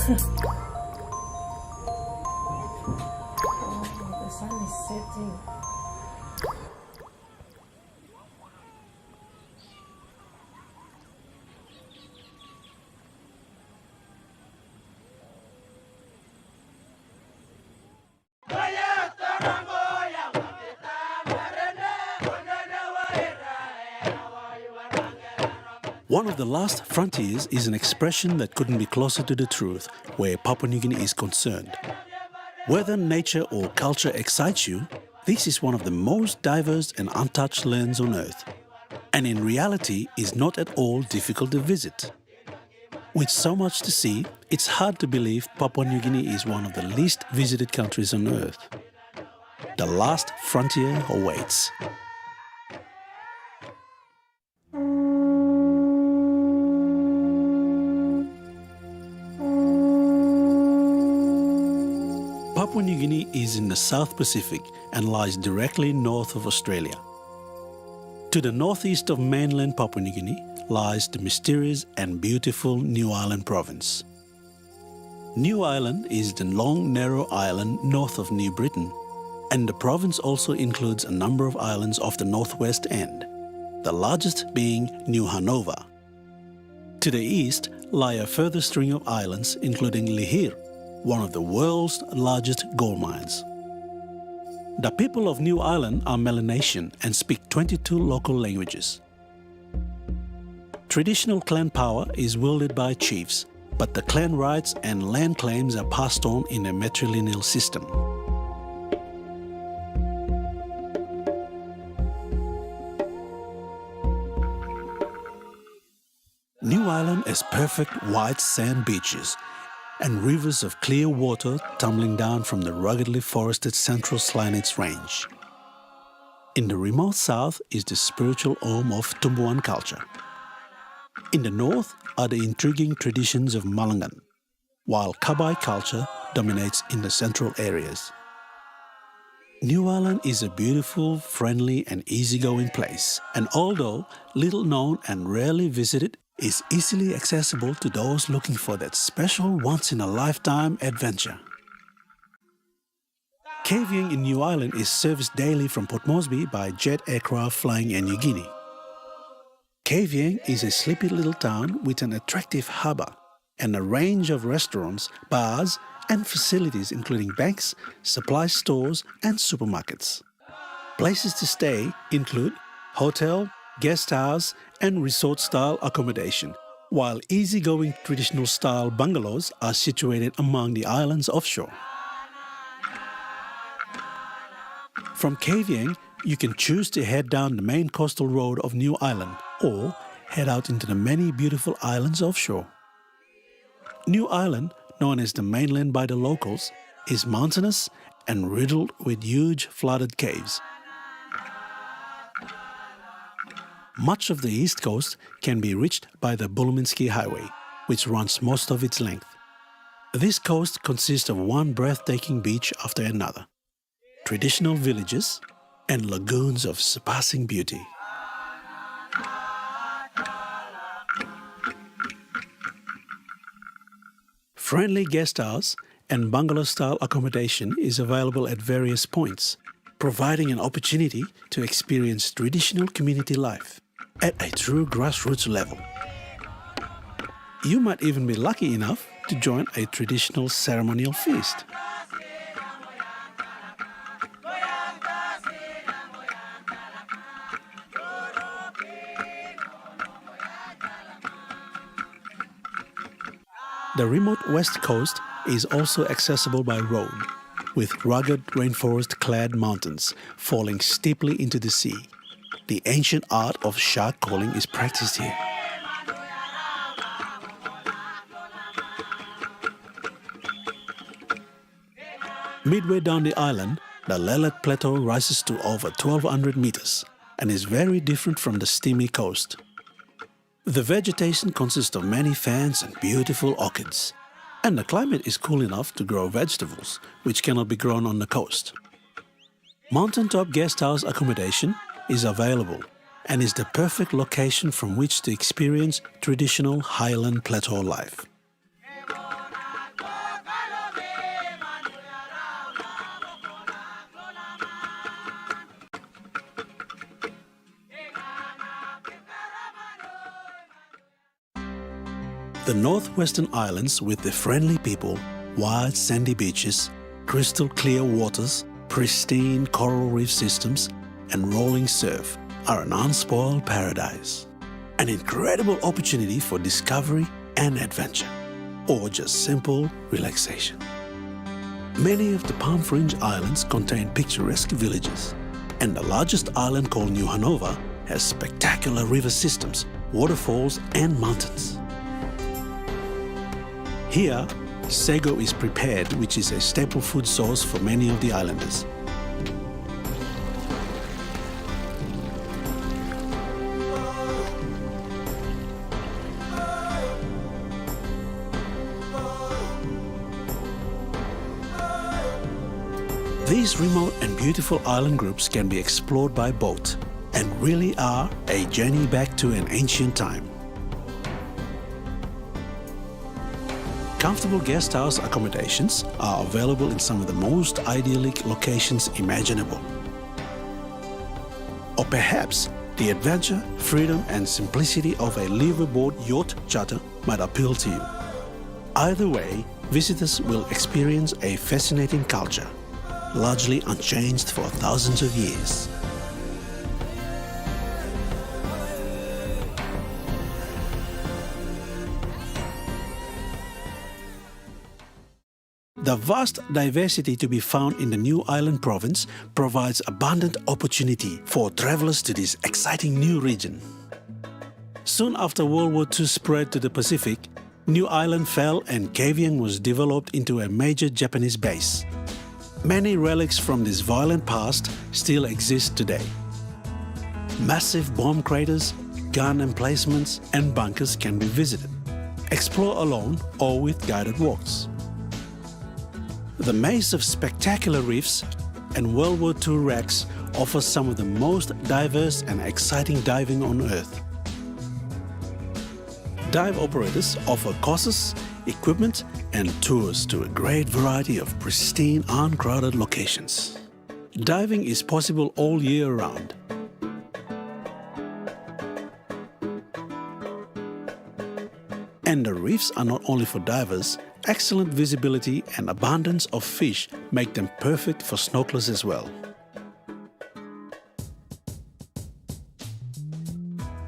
The sun is setting. One of the last frontiers is an expression that couldn't be closer to the truth where Papua New Guinea is concerned. Whether nature or culture excites you, this is one of the most diverse and untouched lands on Earth, and in reality is not at all difficult to visit. With so much to see, it's hard to believe Papua New Guinea is one of the least visited countries on Earth. The last frontier awaits. Papua New Guinea is in the South Pacific and lies directly north of Australia. To the northeast of mainland Papua New Guinea lies the mysterious and beautiful New Ireland province. New Ireland is the long, narrow island north of New Britain, and the province also includes a number of islands off the northwest end, the largest being New Hanover. To the east lie a further string of islands including Lihir, one of the world's largest gold mines. The people of New Ireland are Melanesian and speak 22 local languages. Traditional clan power is wielded by chiefs, but the clan rights and land claims are passed on in a matrilineal system. New Ireland has perfect white sand beaches and rivers of clear water tumbling down from the ruggedly forested central Slanitz Range. In the remote south is the spiritual home of Tumbuan culture. In the north are the intriguing traditions of Malangan, while Kabai culture dominates in the central areas. New Ireland is a beautiful, friendly and easygoing place, and although little known and rarely visited, is easily accessible to those looking for that special once-in-a-lifetime adventure. Caving in New Ireland is serviced daily from Port Moresby by jet aircraft flying Air New Guinea. Caving is a sleepy little town with an attractive harbour and a range of restaurants, bars and facilities including banks, supply stores and supermarkets. Places to stay include hotel, guest house and resort-style accommodation, while easygoing traditional-style bungalows are situated among the islands offshore. From Caving, you can choose to head down the main coastal road of New Ireland or head out into the many beautiful islands offshore. New Ireland, known as the mainland by the locals, is mountainous and riddled with huge flooded caves. Much of the east coast can be reached by the Buluminski Highway, which runs most of its length. This coast consists of one breathtaking beach after another, traditional villages, and lagoons of surpassing beauty. Friendly guest house and bungalow-style accommodation is available at various points, providing an opportunity to experience traditional community life at a true grassroots level. You might even be lucky enough to join a traditional ceremonial feast. The remote west coast is also accessible by road, with rugged rainforest-clad mountains falling steeply into the sea. The ancient art of shark calling is practiced here. Midway down the island, the Lelet Plateau rises to over 1,200 meters and is very different from the steamy coast. The vegetation consists of many ferns and beautiful orchids, and the climate is cool enough to grow vegetables, which cannot be grown on the coast. Mountaintop guest house accommodation is available and is the perfect location from which to experience traditional highland plateau life. The northwestern islands with their friendly people, wide sandy beaches, crystal clear waters, pristine coral reef systems, and rolling surf are an unspoiled paradise. An incredible opportunity for discovery and adventure, or just simple relaxation. Many of the palm fringe islands contain picturesque villages, and the largest island called New Hanova has spectacular river systems, waterfalls and mountains. Here, sago is prepared, which is a staple food source for many of the islanders. These remote and beautiful island groups can be explored by boat and really are a journey back to an ancient time. Comfortable guest house accommodations are available in some of the most idyllic locations imaginable. Or perhaps the adventure, freedom and simplicity of a liveaboard yacht charter might appeal to you. Either way, visitors will experience a fascinating culture, largely unchanged for thousands of years. The vast diversity to be found in the new island province provides abundant opportunity for travelers to this exciting new region. Soon after World War II spread to the Pacific, New Ireland fell and Kavieng was developed into a major Japanese base. Many relics from this violent past still exist today. Massive bomb craters, gun emplacements and bunkers can be visited. Explore alone or with guided walks. The maze of spectacular reefs and World War II wrecks offers some of the most diverse and exciting diving on Earth. Dive operators offer courses, equipment and tours to a great variety of pristine, uncrowded locations. Diving is possible all year round. And the reefs are not only for divers. Excellent visibility and abundance of fish make them perfect for snorkelers as well.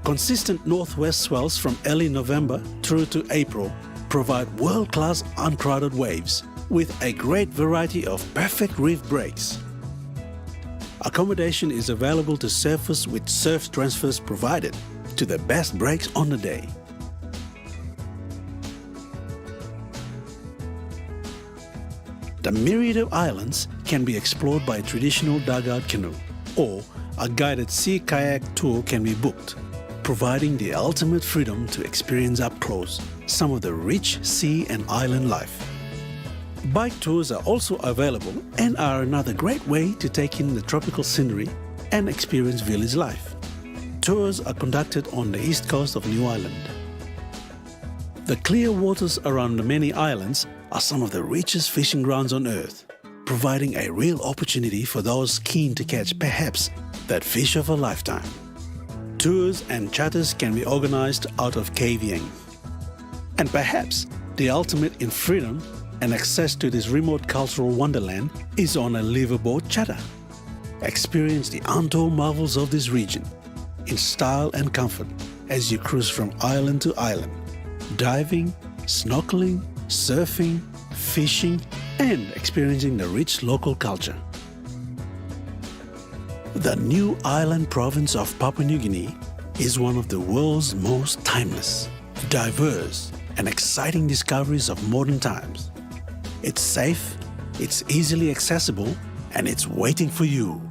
Consistent northwest swells from early November through to April provide world-class uncrowded waves with a great variety of perfect reef breaks. Accommodation is available to surfers with surf transfers provided to the best breaks on the day. The myriad of islands can be explored by a traditional dugout canoe, or a guided sea kayak tour can be booked, providing the ultimate freedom to experience up close some of the rich sea and island life. Bike tours are also available and are another great way to take in the tropical scenery and experience village life. Tours are conducted on the east coast of New Ireland. The clear waters around the many islands are some of the richest fishing grounds on Earth, providing a real opportunity for those keen to catch perhaps that fish of a lifetime. Tours and charters can be organized out of Kavieng. And perhaps the ultimate in freedom and access to this remote cultural wonderland is on a liveaboard charter. Experience the untold marvels of this region in style and comfort as you cruise from island to island, diving, snorkeling, surfing, fishing, and experiencing the rich local culture. The new island province of Papua New Guinea is one of the world's most timeless, diverse, and exciting discoveries of modern times. It's safe, it's easily accessible, and it's waiting for you.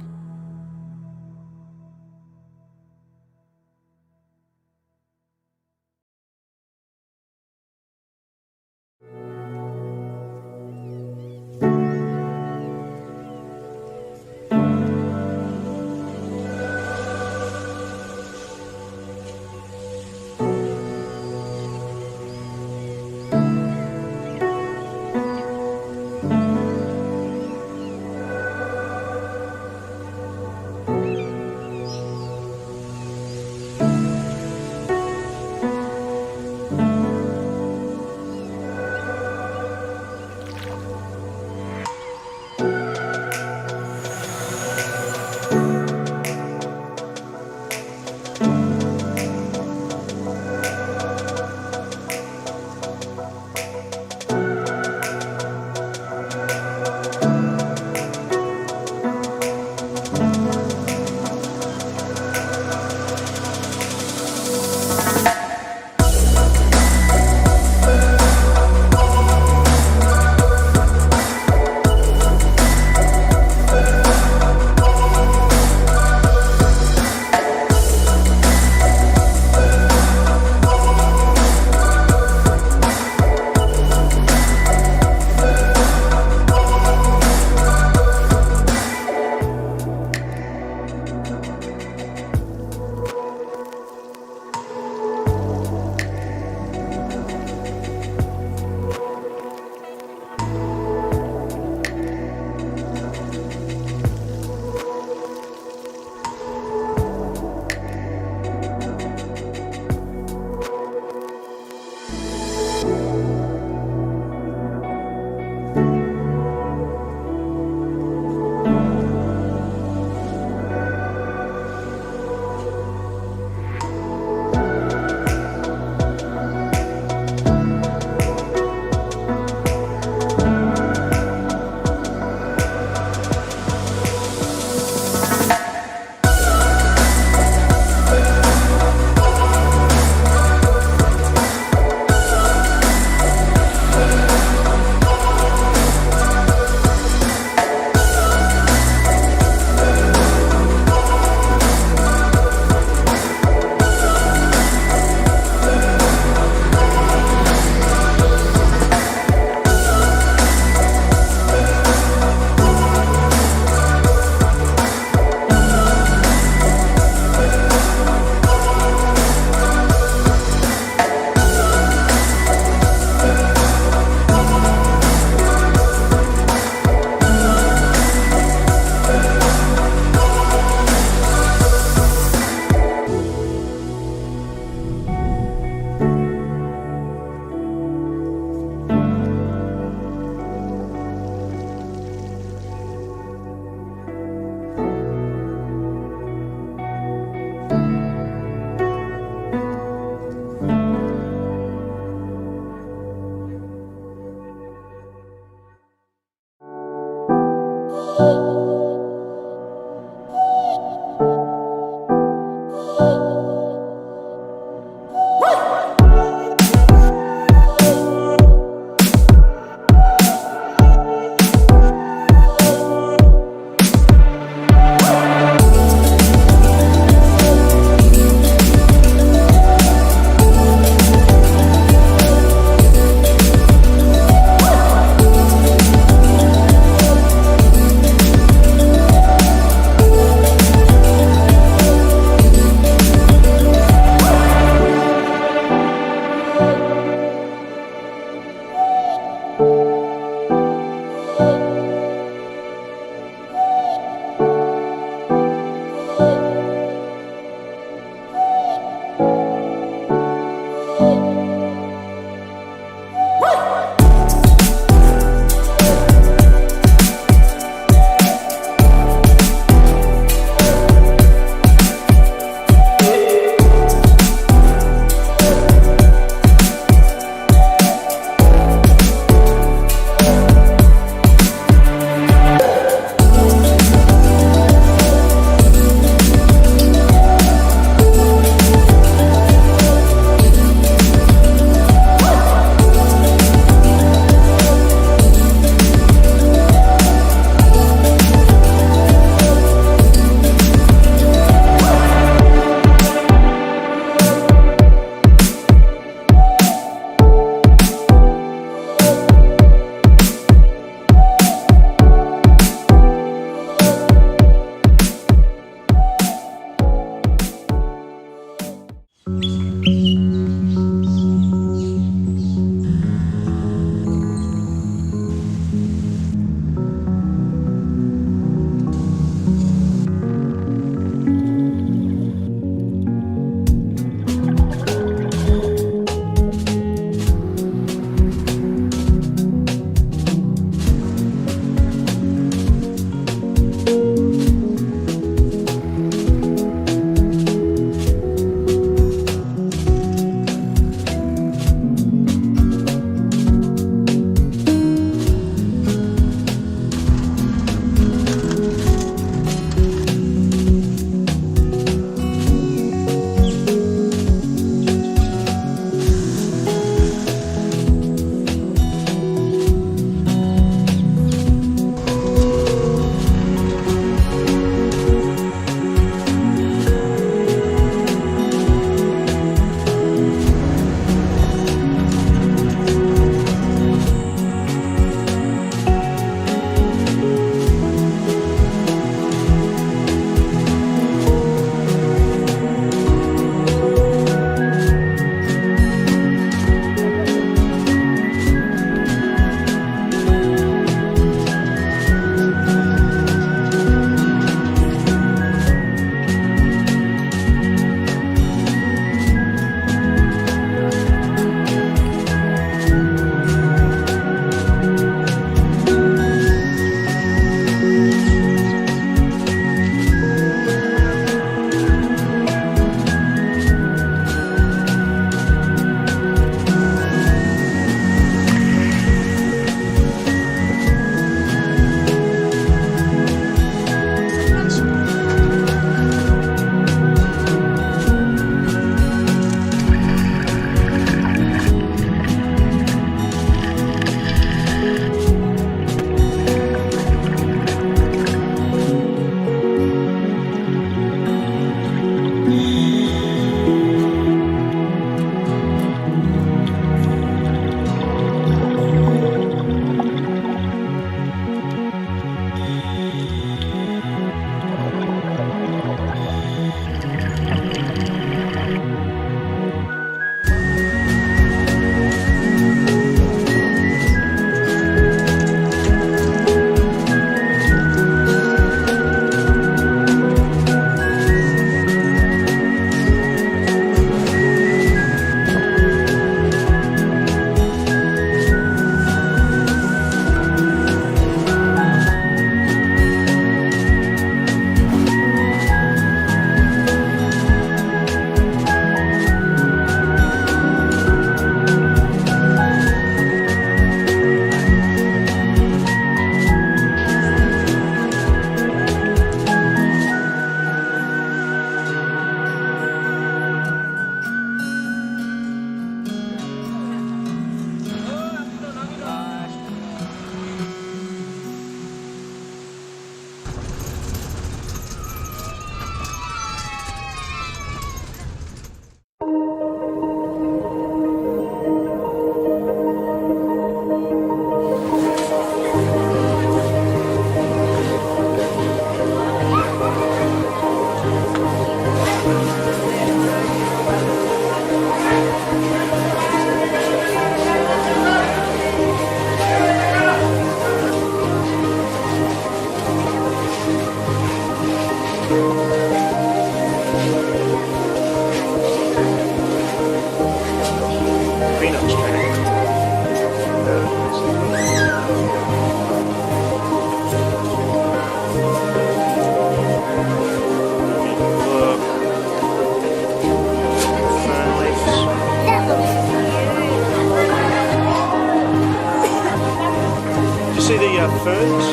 ferns.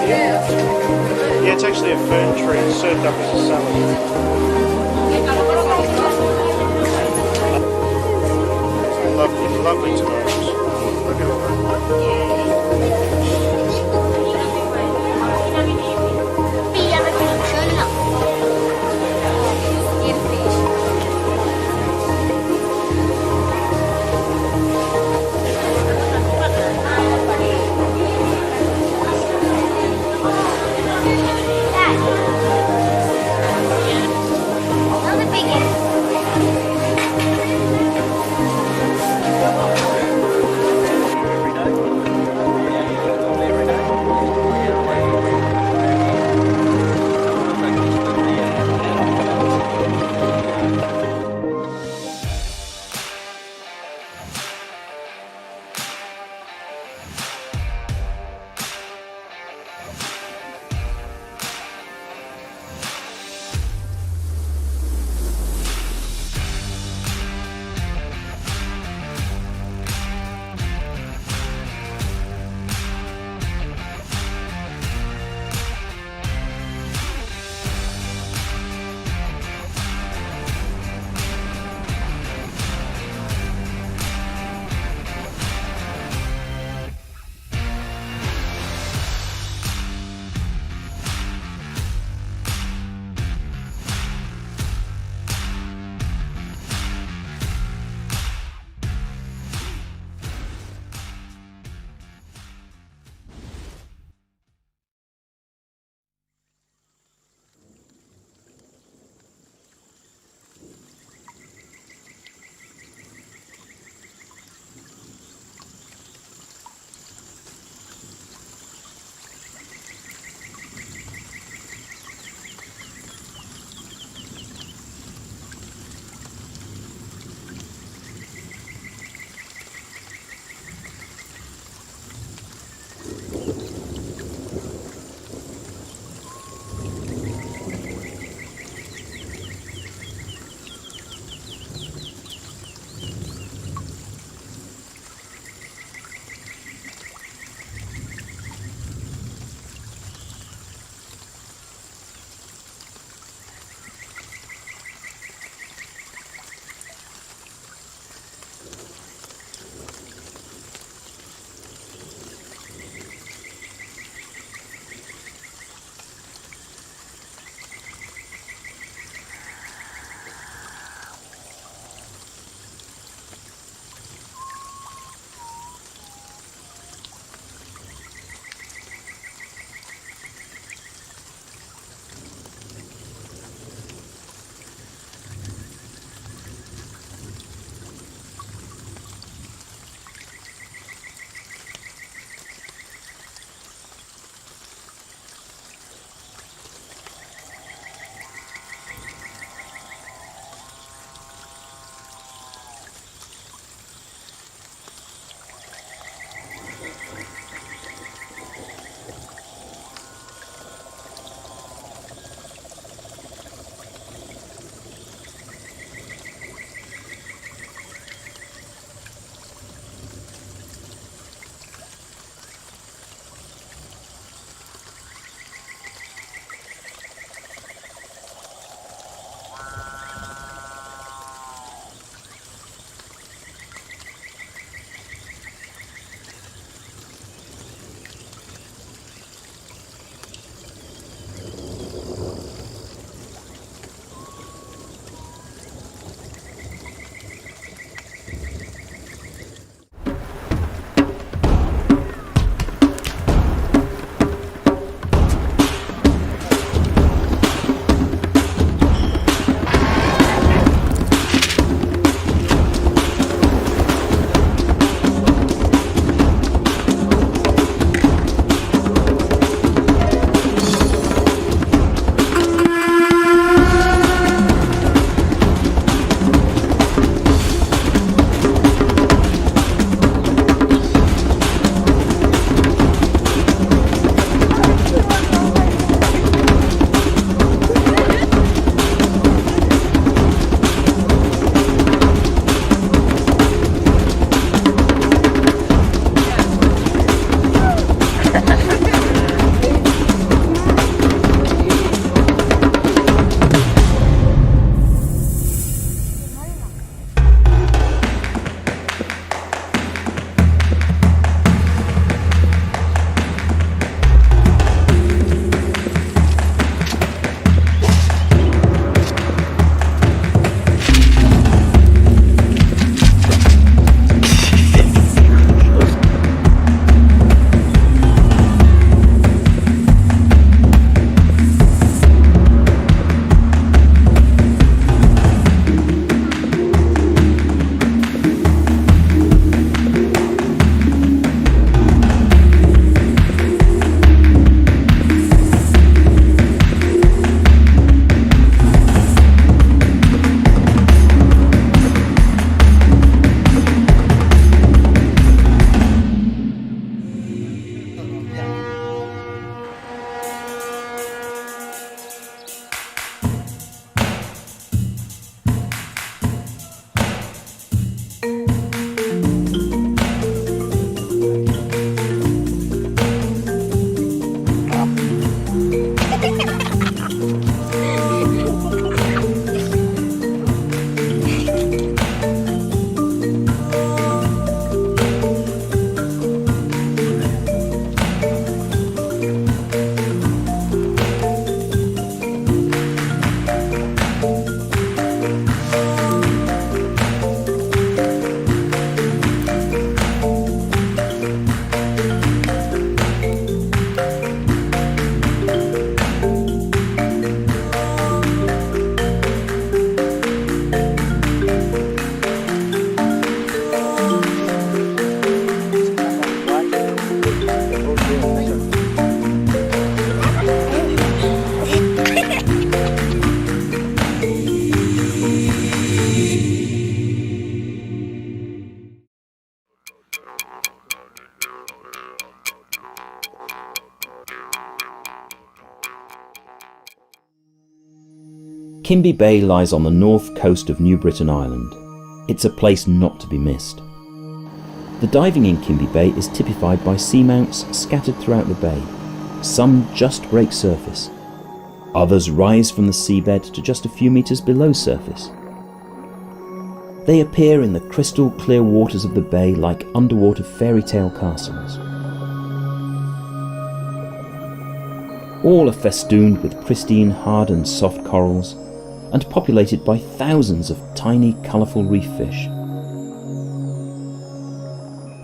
Yeah, it's actually a fern tree served up as a salad. Lovely, lovely tomatoes. Look at all that. Kimby Bay lies on the north coast of New Britain Island. It's a place not to be missed. The diving in Kimby Bay is typified by seamounts scattered throughout the bay. Some just break surface. Others rise from the seabed to just a few metres below surface. They appear in the crystal clear waters of the bay like underwater fairy tale castles. All are festooned with pristine, hard and soft corals, and populated by thousands of tiny, colourful reef fish.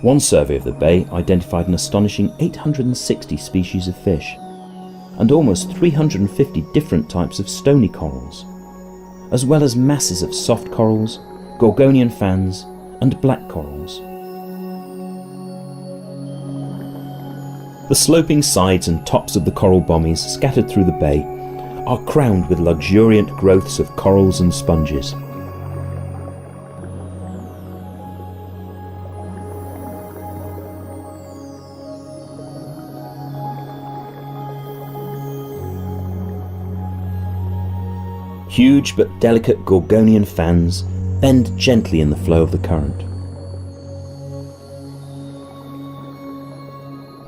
One survey of the bay identified an astonishing 860 species of fish, and almost 350 different types of stony corals, as well as masses of soft corals, Gorgonian fans, and black corals. The sloping sides and tops of the coral bommies scattered through the bay are crowned with luxuriant growths of corals and sponges. Huge but delicate Gorgonian fans bend gently in the flow of the current.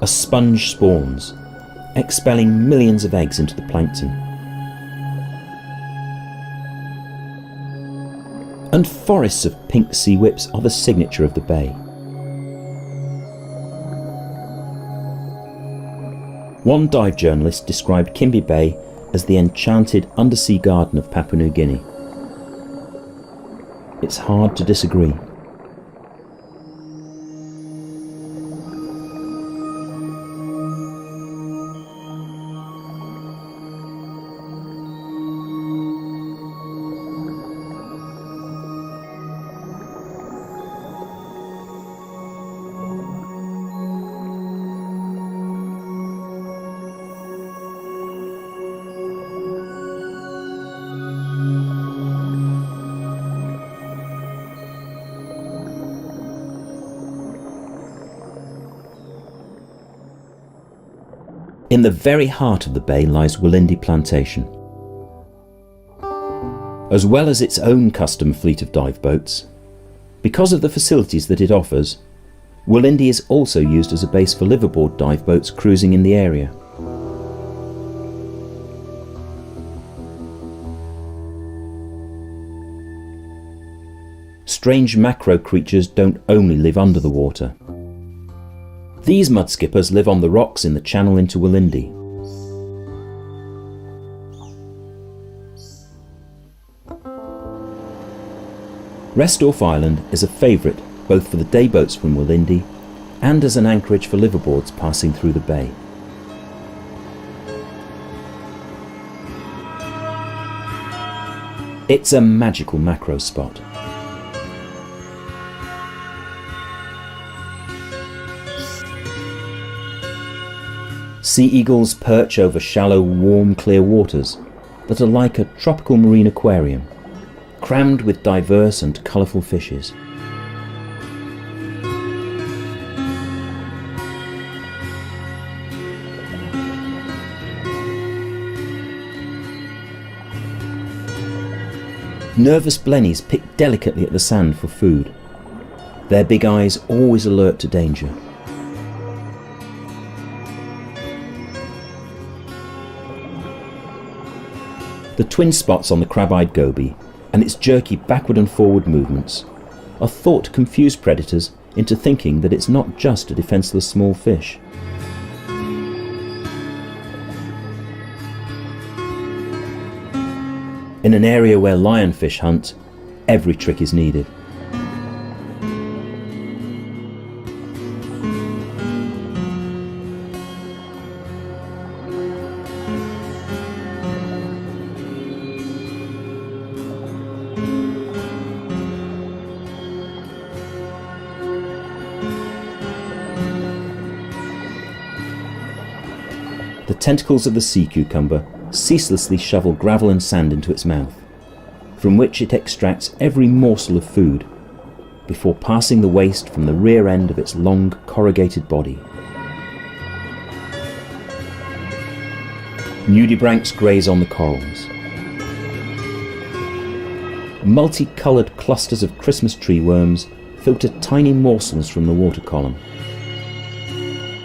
A sponge spawns, expelling millions of eggs into the plankton. And forests of pink sea whips are the signature of the bay. One dive journalist described Kimby Bay as the enchanted undersea garden of Papua New Guinea. It's hard to disagree. In the very heart of the bay lies Walindi Plantation. As well as its own custom fleet of dive boats, because of the facilities that it offers, Walindi is also used as a base for liveaboard dive boats cruising in the area. Strange macro creatures don't only live under the water. These mudskippers live on the rocks in the channel into Walindi. Restorff Island is a favourite both for the day boats from Walindi and as an anchorage for liveaboards passing through the bay. It's a magical macro spot. Sea eagles perch over shallow, warm, clear waters that are like a tropical marine aquarium, crammed with diverse and colourful fishes. Nervous blennies pick delicately at the sand for food, their big eyes always alert to danger. The twin spots on the crab-eyed goby and its jerky backward and forward movements are thought to confuse predators into thinking that it's not just a defenceless small fish. In an area where lionfish hunt, every trick is needed. The tentacles of the sea cucumber ceaselessly shovel gravel and sand into its mouth, from which it extracts every morsel of food, before passing the waste from the rear end of its long, corrugated body. Nudibranchs graze on the corals. multicoloured clusters of Christmas tree worms filter tiny morsels from the water column,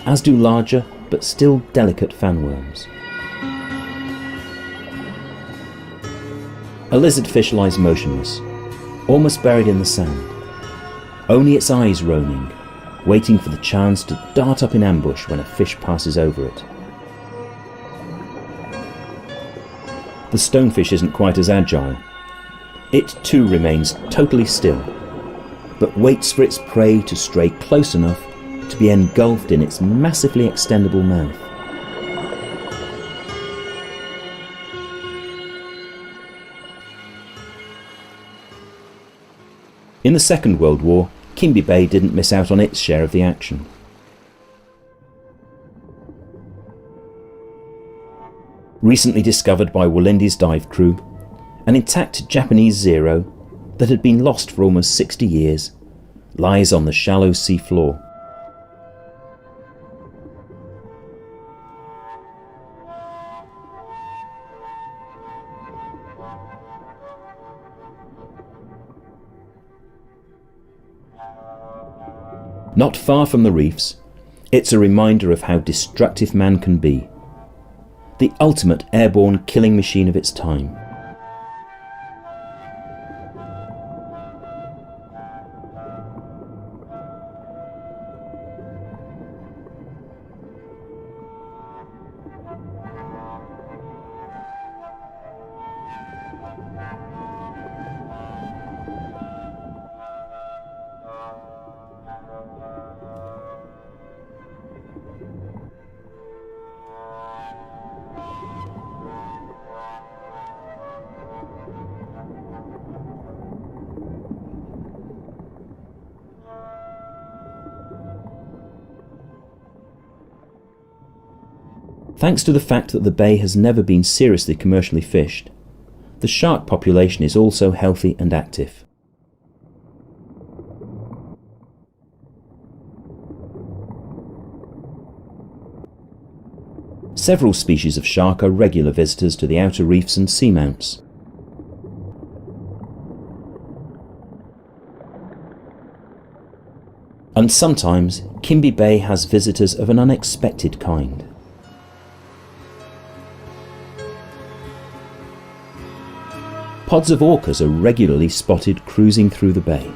as do larger but still delicate fanworms. A lizardfish lies motionless, almost buried in the sand, only its eyes roaming, waiting for the chance to dart up in ambush when a fish passes over it. The stonefish isn't quite as agile. It too remains totally still, but waits for its prey to stray close enough to be engulfed in its massively extendable mouth. In the Second World War, Kimby Bay didn't miss out on its share of the action. Recently discovered by Wallendy's dive crew, an intact Japanese Zero that had been lost for almost 60 years lies on the shallow sea floor. Not far from the reefs, it's a reminder of how destructive man can be. The ultimate airborne killing machine of its time. Thanks to the fact that the bay has never been seriously commercially fished, the shark population is also healthy and active. Several species of shark are regular visitors to the outer reefs and seamounts. And sometimes Kimby Bay has visitors of an unexpected kind. Pods of orcas are regularly spotted cruising through the bay.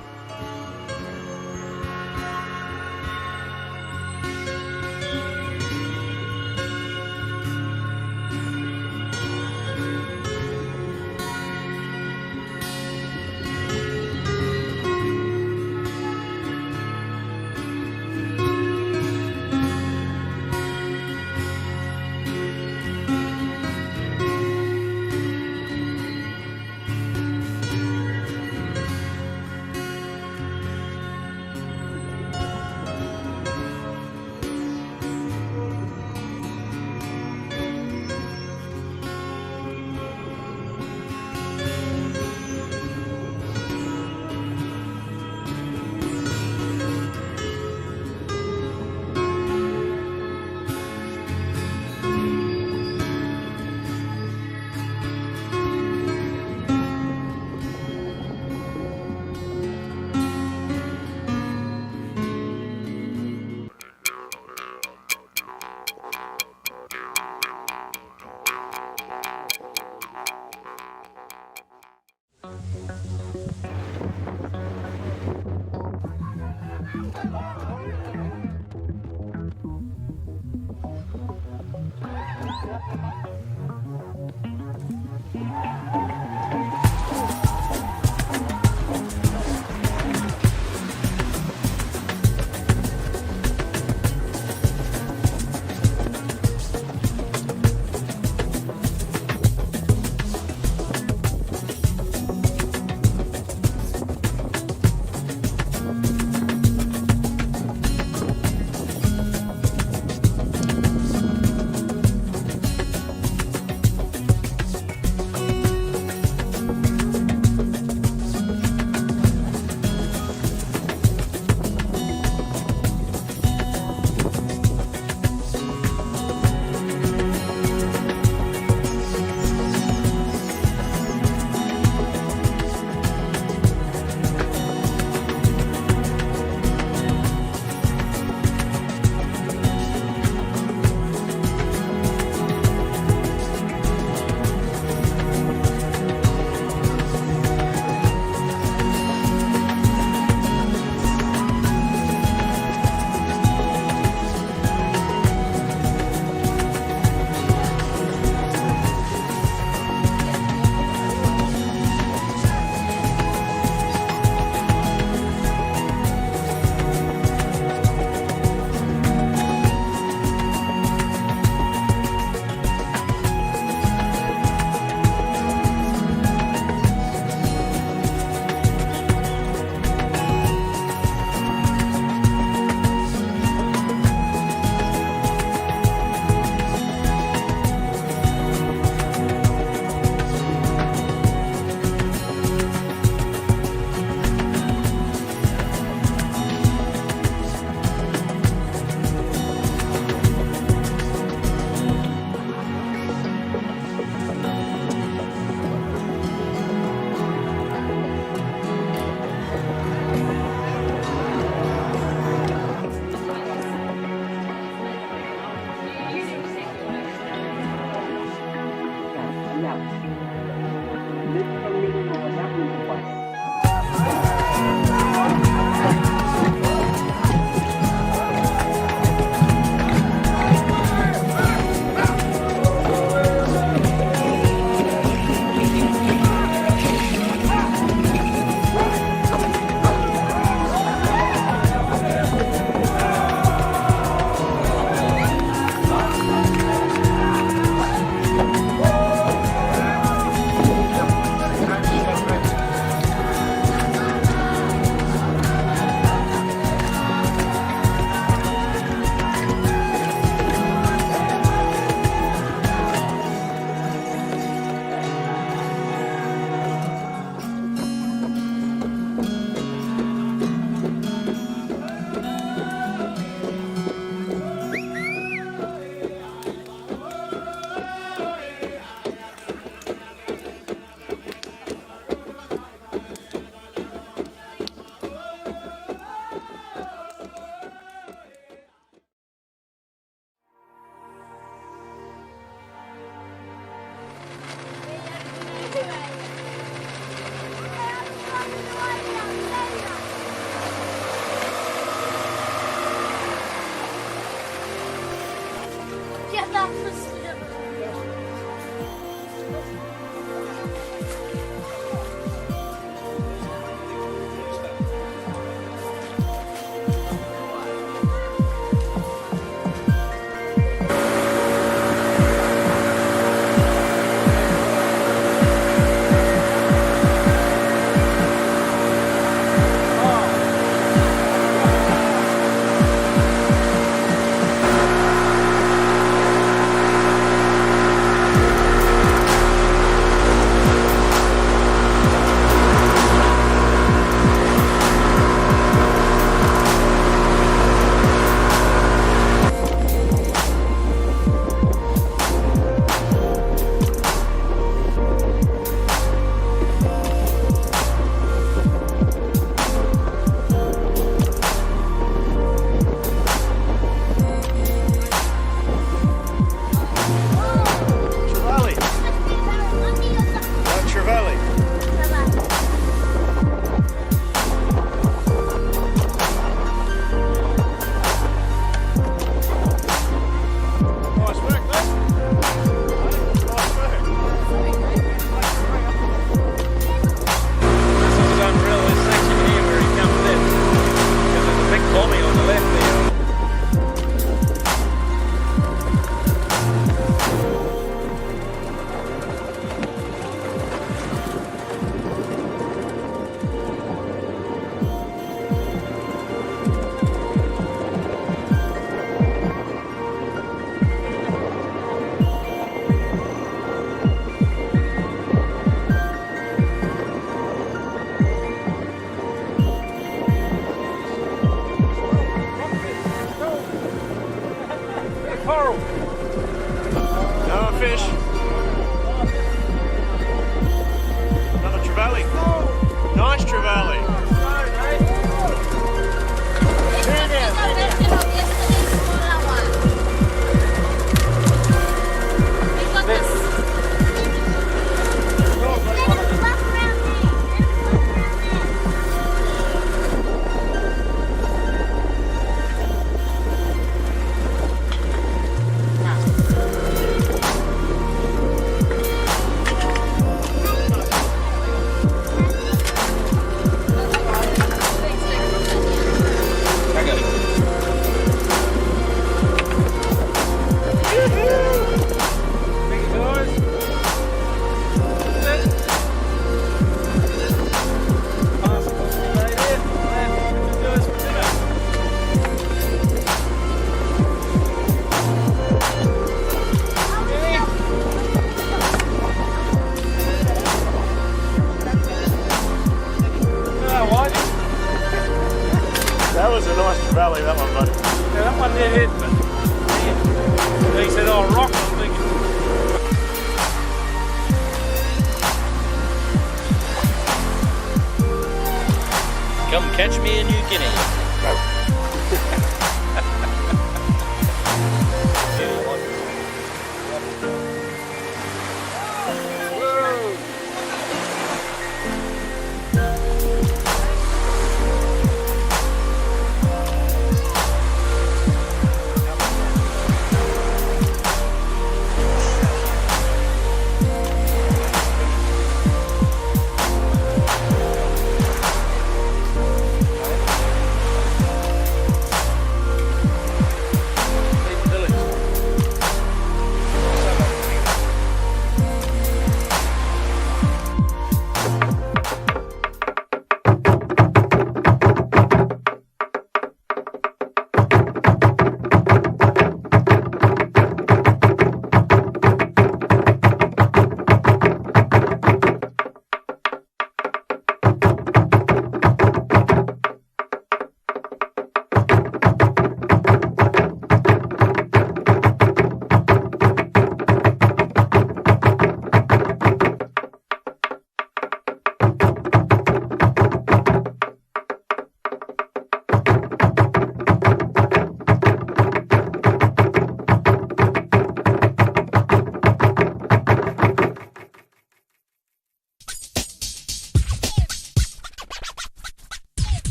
Another fish. Another trevally. Nice trevally. That was a nice trevally, that one, buddy. Yeah, that one there hit, but yeah. He said, oh, rock, I'm thinking. Come catch me in New Guinea.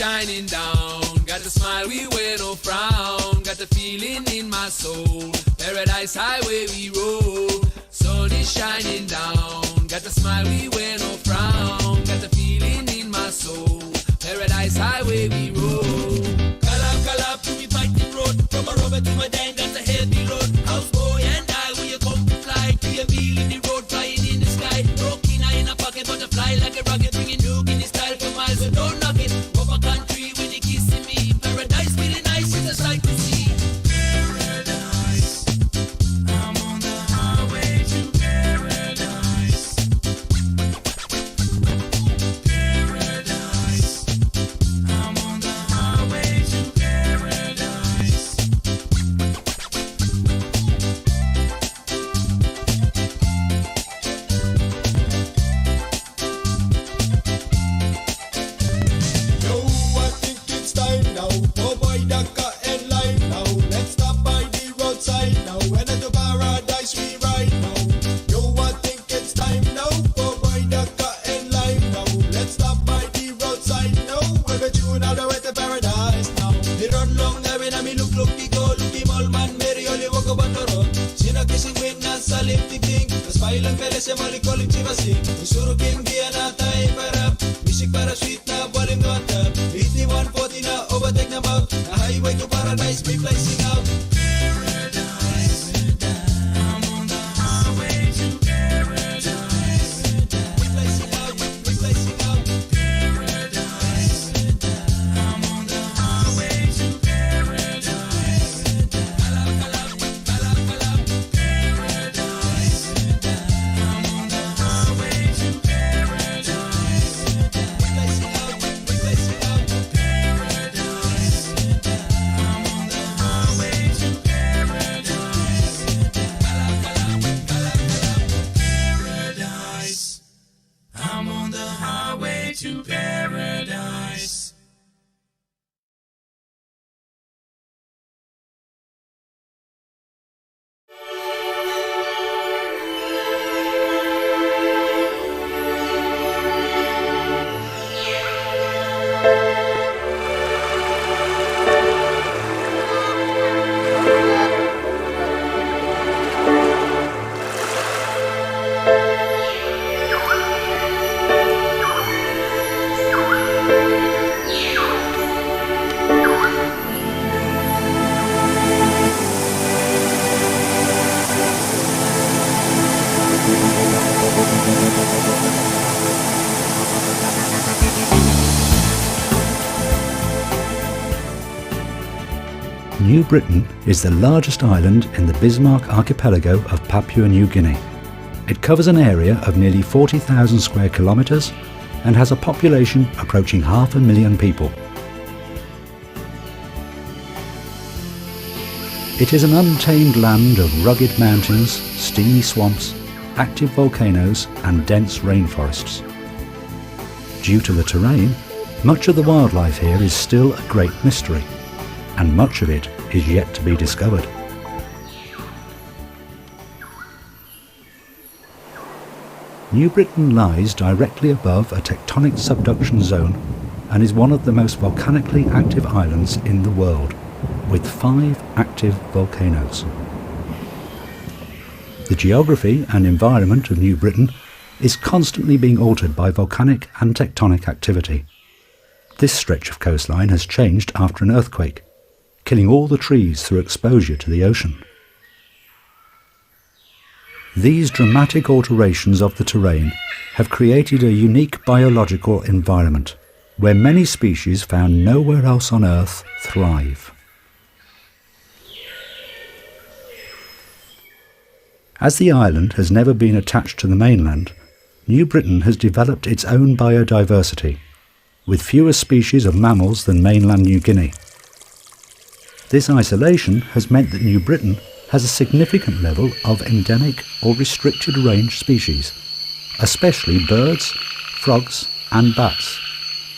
shining down. Got the smile, we wear no frown. Got the feeling in my soul. Paradise highway we roll. Sun is shining down. Got the smile, we wear no frown. Got the feeling in my soul. Paradise highway we roll. Calab, to me fight the road. From a rubber to my dang, got the heavy road. Houseboy and I, we come to fly. Be a wheel in the road, flying in the sky. Broken eye in a pocket, butterfly like a rocket. Bringing New Guinea style for miles, so don't knock it. Rubber country when you kissing me. Paradise feeling nice, it's a sight to see. Paradise, I'm on the highway to paradise. Paradise, I'm on the highway to paradise. Yo, I think it's time now. Oh boy, Dhaka and line now. Let's stop by the roadside now. And to paradise we ride now. Yo, I think it's time now. Oh boy, Dhaka and line now. Let's stop by the roadside now. We're tune all the way to paradise now. They run long now and I mean look the go. Look the mall man, Mary only walk up on the road. Sina kissing with Nasa lifting thing. The smile and pele se mali calling chiva sing. Usuru king dia na tayo para. Music para sweet na volume no tap. 140 na overtake na mouth. Na highway to paradise, we flexing out. Paradise, I'm on the highway to paradise. We flexing out, we flexing out. Paradise, I'm on the highway to paradise. Calab, paradise. I'm on the highway to paradise. We flexing out, we flexing out. Paradise, I'm on the highway to paradise. Paradise, I'm on the highway to paradise. New Britain is the largest island in the Bismarck archipelago of Papua New Guinea. It covers an area of nearly 40,000 square kilometres and has a population approaching 500,000 people. It is an untamed land of rugged mountains, steamy swamps, active volcanoes and dense rainforests. Due to the terrain, much of the wildlife here is still a great mystery, and much of it is yet to be discovered. New Britain lies directly above a tectonic subduction zone and is one of the most volcanically active islands in the world, with 5 active volcanoes. The geography and environment of New Britain is constantly being altered by volcanic and tectonic activity. This stretch of coastline has changed after an earthquake, killing all the trees through exposure to the ocean. These dramatic alterations of the terrain have created a unique biological environment where many species found nowhere else on Earth thrive. As the island has never been attached to the mainland, New Britain has developed its own biodiversity, with fewer species of mammals than mainland New Guinea. This isolation has meant that New Britain has a significant level of endemic or restricted range species, especially birds, frogs and bats,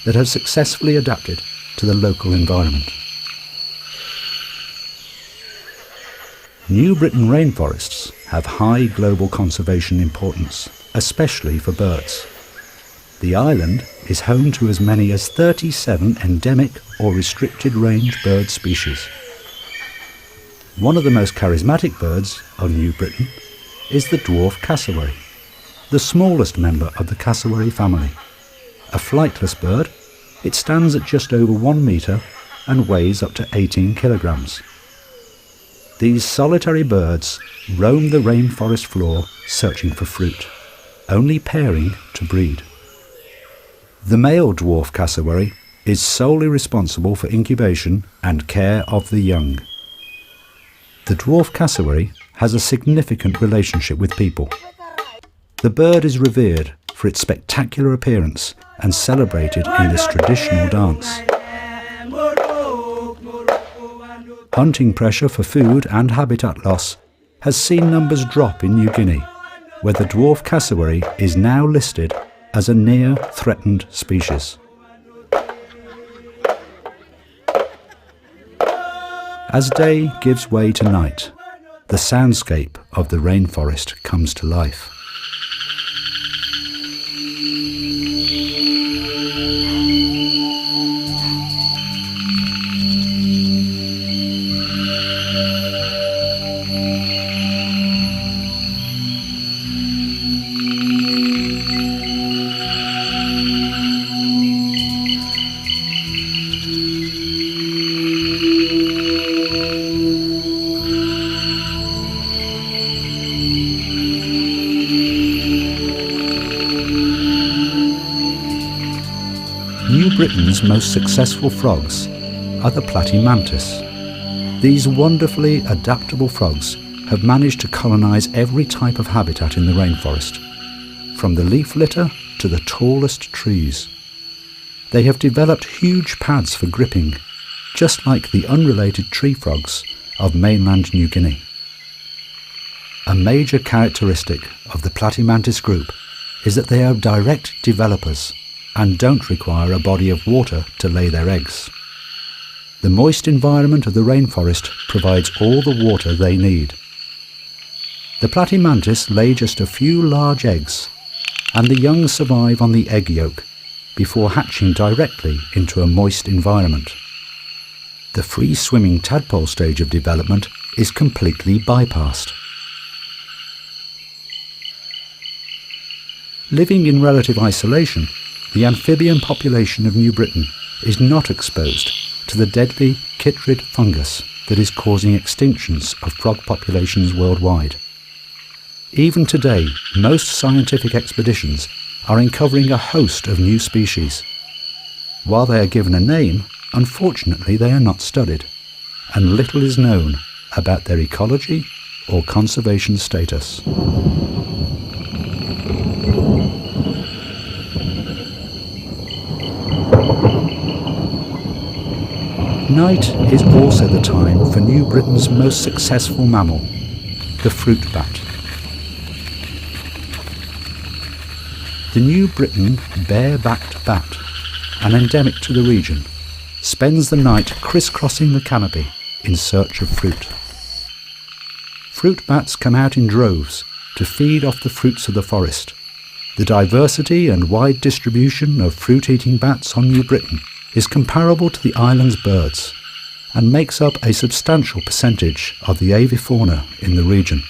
that have successfully adapted to the local environment. New Britain rainforests have high global conservation importance, especially for birds. The island is home to as many as 37 endemic or restricted range bird species. One of the most charismatic birds of New Britain is the dwarf cassowary, the smallest member of the cassowary family. A flightless bird, it stands at just over 1 metre and weighs up to 18 kilograms. These solitary birds roam the rainforest floor searching for fruit, only pairing to breed. The male dwarf cassowary is solely responsible for incubation and care of the young. The dwarf cassowary has a significant relationship with people. The bird is revered for its spectacular appearance and celebrated in this traditional dance. Hunting pressure for food and habitat loss has seen numbers drop in New Guinea, where the dwarf cassowary is now listed as a near threatened species. As day gives way to night, the soundscape of the rainforest comes to life. New Britain's most successful frogs are the platymantis. These wonderfully adaptable frogs have managed to colonise every type of habitat in the rainforest, from the leaf litter to the tallest trees. They have developed huge pads for gripping, just like the unrelated tree frogs of mainland New Guinea. A major characteristic of the platymantis group is that they are direct developers and don't require a body of water to lay their eggs. The moist environment of the rainforest provides all the water they need. The platymantis lay just a few large eggs, and the young survive on the egg yolk before hatching directly into a moist environment. The free-swimming tadpole stage of development is completely bypassed. Living in relative isolation, the amphibian population of New Britain is not exposed to the deadly chytrid fungus that is causing extinctions of frog populations worldwide. Even today, most scientific expeditions are uncovering a host of new species. While they are given a name, unfortunately they are not studied, and little is known about their ecology or conservation status. Night is also the time for New Britain's most successful mammal, the fruit bat. The New Britain bare-backed bat, an endemic to the region, spends the night crisscrossing the canopy in search of fruit. Fruit bats come out in droves to feed off the fruits of the forest. The diversity and wide distribution of fruit-eating bats on New Britain is comparable to the island's birds and makes up a substantial percentage of the avifauna in the region.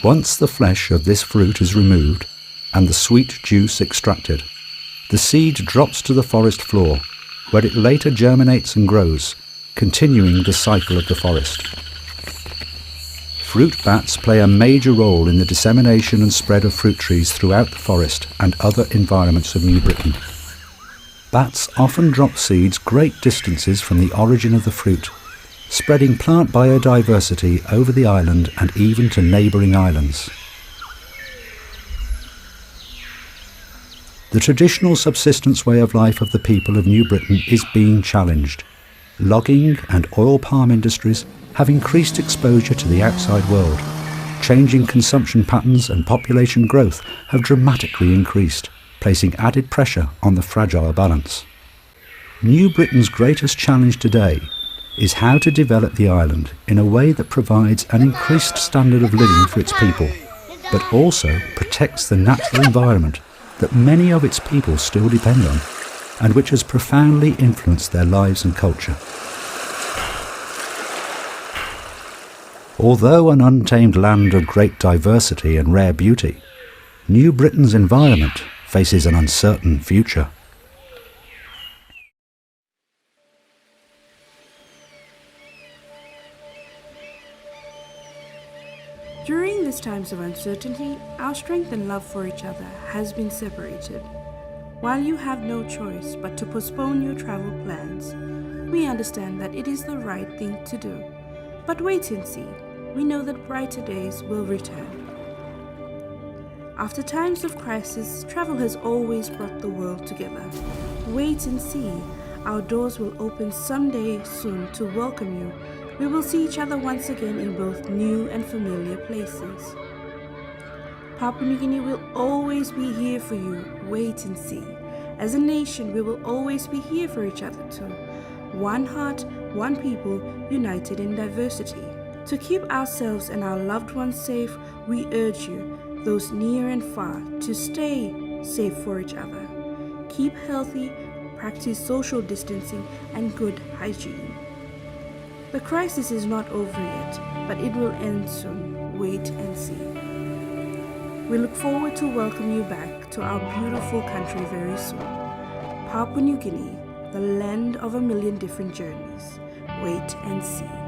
Once the flesh of this fruit is removed and the sweet juice extracted, the seed drops to the forest floor, where it later germinates and grows, continuing the cycle of the forest. Fruit bats play a major role in the dissemination and spread of fruit trees throughout the forest and other environments of New Britain. Bats often drop seeds great distances from the origin of the fruit, spreading plant biodiversity over the island and even to neighbouring islands. The traditional subsistence way of life of the people of New Britain is being challenged. Logging and oil palm industries have increased exposure to the outside world. Changing consumption patterns and population growth have dramatically increased, placing added pressure on the fragile balance. New Britain's greatest challenge today is how to develop the island in a way that provides an increased standard of living for its people, but also protects the natural environment that many of its people still depend on, and which has profoundly influenced their lives and culture. Although an untamed land of great diversity and rare beauty, New Britain's environment faces an uncertain future. During these times of uncertainty, our strength and love for each other has been separated. While you have no choice but to postpone your travel plans, we understand that it is the right thing to do. But wait and see. We know that brighter days will return. After times of crisis, travel has always brought the world together. Wait and see. Our doors will open someday soon to welcome you. We will see each other once again in both new and familiar places. Papua New Guinea will always be here for you. Wait and see. As a nation, we will always be here for each other too. One heart, one people, united in diversity. To keep ourselves and our loved ones safe, we urge you, those near and far, to stay safe for each other. Keep healthy, practice social distancing and good hygiene. The crisis is not over yet, but it will end soon. Wait and see. We look forward to welcome you back to our beautiful country very soon. Papua New Guinea, the land of a million different journeys. Wait and see.